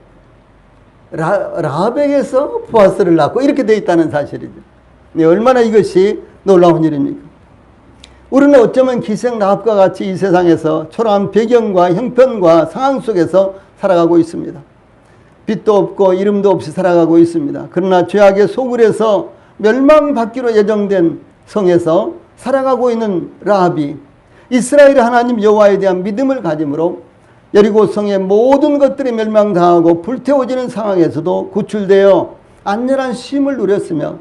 라합에게서 보아스를 낳고 이렇게 되어 있다는 사실이죠. 네, 얼마나 이것이 놀라운 일입니까? 우리는 어쩌면 기생 라합과 같이 이 세상에서 초라한 배경과 형편과 상황 속에서 살아가고 있습니다. 빛도 없고 이름도 없이 살아가고 있습니다. 그러나 죄악의 소굴에서 멸망받기로 예정된 성에서 살아가고 있는 라합이 이스라엘의 하나님 여호와에 대한 믿음을 가짐으로 여리고 성의 모든 것들이 멸망당하고 불태워지는 상황에서도 구출되어 안전한 쉼을 누렸으며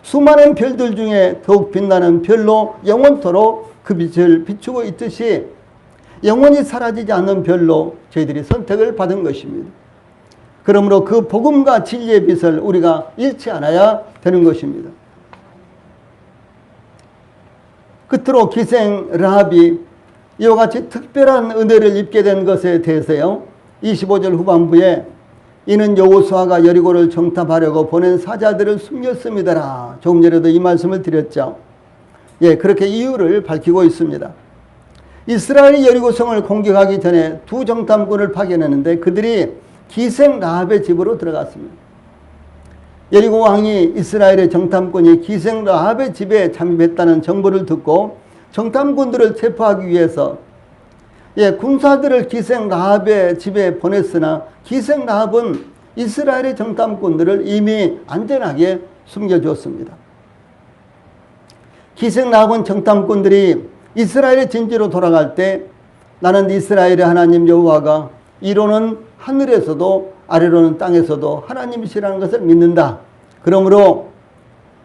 수많은 별들 중에 더욱 빛나는 별로 영원토록 그 빛을 비추고 있듯이 영원히 사라지지 않는 별로 저희들이 선택을 받은 것입니다. 그러므로 그 복음과 진리의 빛을 우리가 잃지 않아야 되는 것입니다. 끝으로 기생 라합이 이와 같이 특별한 은혜를 입게 된 것에 대해서요, 25절 후반부에 이는 여호수아가 여리고를 정탐하려고 보낸 사자들을 숨겼습니다라. 조금 전에도 이 말씀을 드렸죠. 예, 그렇게 이유를 밝히고 있습니다. 이스라엘이 여리고성을 공격하기 전에 두 정탐꾼을 파견했는데 그들이 기생 라합의 집으로 들어갔습니다. 여리고 왕이 이스라엘의 정탐꾼이 기생 라합의 집에 잠입했다는 정보를 듣고 정탐꾼들을 체포하기 위해서, 예, 군사들을 기생 라합의 집에 보냈으나 기생 라합은 이스라엘의 정탐꾼들을 이미 안전하게 숨겨주었습니다. 기생 라합은 정탐꾼들이 이스라엘의 진지로 돌아갈 때 나는 이스라엘의 하나님 여호와가 이로는 하늘에서도 아래로는 땅에서도 하나님이시라는 것을 믿는다. 그러므로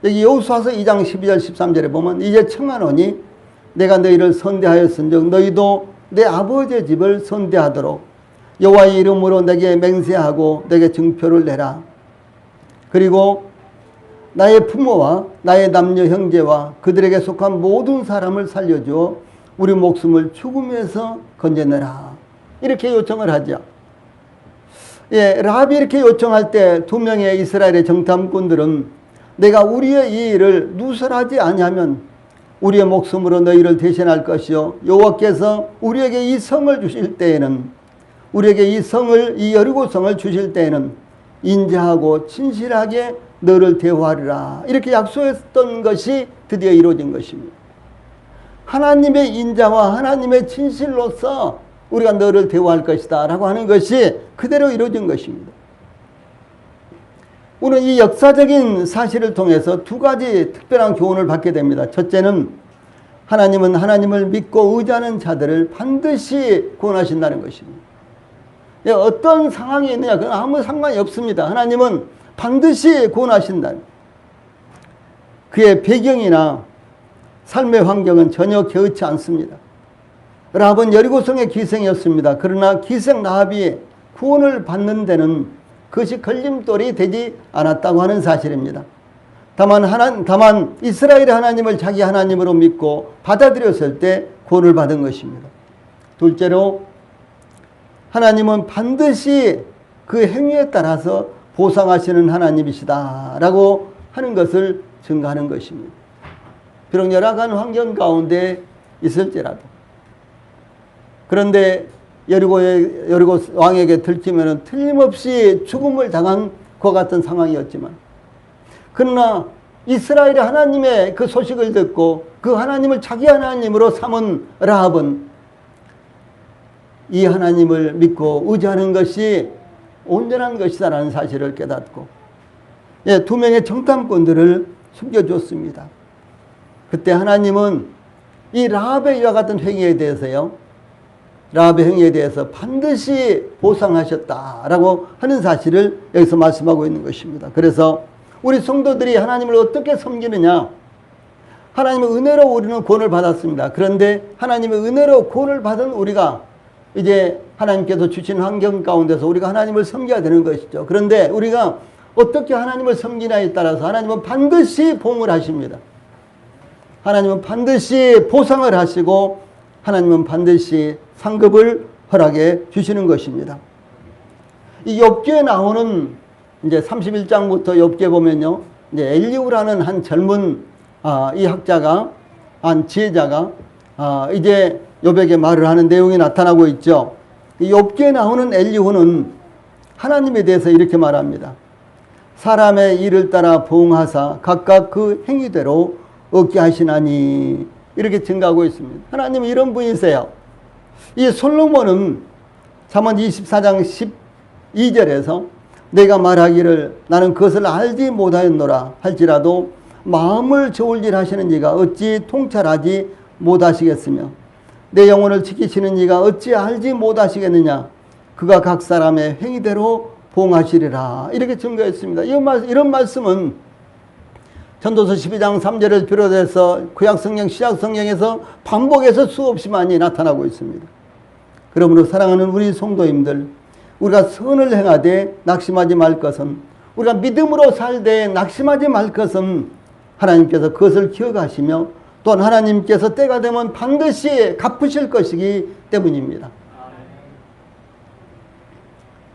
여기 여호수아서 2장 12절 13절에 보면 이제 청하노니 내가 너희를 선대하였은즉 너희도 내 아버지의 집을 선대하도록 여호와의 이름으로 내게 맹세하고 내게 증표를 내라. 그리고 나의 부모와 나의 남녀 형제와 그들에게 속한 모든 사람을 살려주어 우리 목숨을 죽음에서 건져내라. 이렇게 요청을 하죠. 예, 라합이 이렇게 요청할 때 두 명의 이스라엘의 정탐꾼들은 내가 우리의 이 일을 누설하지 아니하면 우리의 목숨으로 너희를 대신할 것이요 여호와께서 우리에게 이 성을 주실 때에는 우리에게 이 성을 이 여리고 성을 주실 때에는 인자하고 진실하게 너를 대우하리라 이렇게 약속했던 것이 드디어 이루어진 것입니다. 하나님의 인자와 하나님의 진실로서 우리가 너를 대우할 것이다 라고 하는 것이 그대로 이루어진 것입니다. 우리는 이 역사적인 사실을 통해서 두 가지 특별한 교훈을 받게 됩니다. 첫째는 하나님은 하나님을 믿고 의지하는 자들을 반드시 구원하신다는 것입니다. 어떤 상황이 있느냐 그건 아무 상관이 없습니다. 하나님은 반드시 구원하신다. 그의 배경이나 삶의 환경은 전혀 개의치 않습니다. 라합은 여리고성의 기생이었습니다. 그러나 기생 라합이 구원을 받는 데는 그것이 걸림돌이 되지 않았다고 하는 사실입니다. 다만 이스라엘의 하나님을 자기 하나님으로 믿고 받아들였을 때 구원을 받은 것입니다. 둘째로 하나님은 반드시 그 행위에 따라서 보상하시는 하나님이시다 라고 하는 것을 증거하는 것입니다. 비록 열악한 환경 가운데 있을지라도 그런데 여리고 왕에게 들키면 틀림없이 죽음을 당한 것 같은 상황이었지만 그러나 이스라엘의 하나님의 그 소식을 듣고 그 하나님을 자기 하나님으로 삼은 라합은 이 하나님을 믿고 의지하는 것이 온전한 것이다라는 사실을 깨닫고 두 명의 정탐꾼들을 숨겨줬습니다. 그때 하나님은 이 라합의 이와 같은 행위에 대해서요 라합의 행위에 대해서 반드시 보상하셨다라고 하는 사실을 여기서 말씀하고 있는 것입니다. 그래서 우리 성도들이 하나님을 어떻게 섬기느냐 하나님의 은혜로 우리는 구원을 받았습니다. 그런데 하나님의 은혜로 구원을 받은 우리가 이제 하나님께서 주신 환경 가운데서 우리가 하나님을 섬겨야 되는 것이죠. 그런데 우리가 어떻게 하나님을 섬기냐에 따라서 하나님은 반드시 보응을 하십니다. 하나님은 반드시 보상을 하시고 하나님은 반드시 상급을 허락해 주시는 것입니다. 이 욥기에 나오는 이제 31장부터 욥기에 보면요. 이제 엘리후라는 한 젊은 이 학자가 한 지혜자가 이제 욥에게 말을 하는 내용이 나타나고 있죠. 이 욥기에 나오는 엘리후는 하나님에 대해서 이렇게 말합니다. 사람의 일을 따라 보응하사 각각 그 행위대로 얻게 하시나니 이렇게 증가하고 있습니다. 하나님은 이런 분이세요. 이 솔로몬은 잠언 24장 12절에서 내가 말하기를 나는 그것을 알지 못하였노라 할지라도 마음을 저울질 하시는 이가 어찌 통찰하지 못하시겠으며 내 영혼을 지키시는 이가 어찌 알지 못하시겠느냐 그가 각 사람의 행위대로 보응하시리라 이렇게 증거했습니다. 이런 말씀은 전도서 12장 3절을 비롯해서 구약성경 신약성경에서 반복해서 수없이 많이 나타나고 있습니다. 그러므로 사랑하는 우리 성도님들 우리가 선을 행하되 낙심하지 말 것은 우리가 믿음으로 살되 낙심하지 말 것은 하나님께서 그것을 기억하시며 또한 하나님께서 때가 되면 반드시 갚으실 것이기 때문입니다.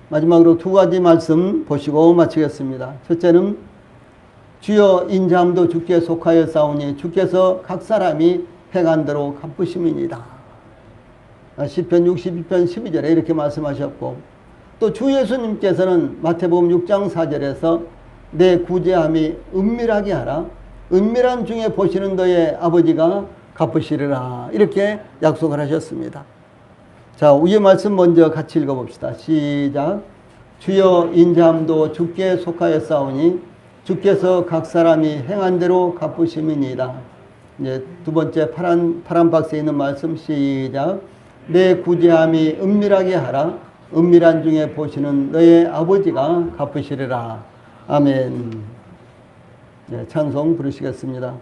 마지막으로 두 가지 말씀 보시고 마치겠습니다. 첫째는 주여 인자함도 주께 속하여 싸우니 주께서 각 사람이 행한 대로 갚으심이니이다. 시편 62편 12절에 이렇게 말씀하셨고 또 주 예수님께서는 마태복음 6장 4절에서 내 구제함이 은밀하게 하라 은밀한 중에 보시는 너의 아버지가 갚으시리라 이렇게 약속을 하셨습니다. 자, 위의 말씀 먼저 같이 읽어봅시다. 시작. 주여 인자함도 주께 속하여 싸우니 주께서 각 사람이 행한 대로 갚으심이니이다. 이제 두 번째 파란 박스에 있는 말씀 시작. 내 구제함이 은밀하게 하라 은밀한 중에 보시는 너의 아버지가 갚으시리라. 아멘. 네, 찬송 부르시겠습니다.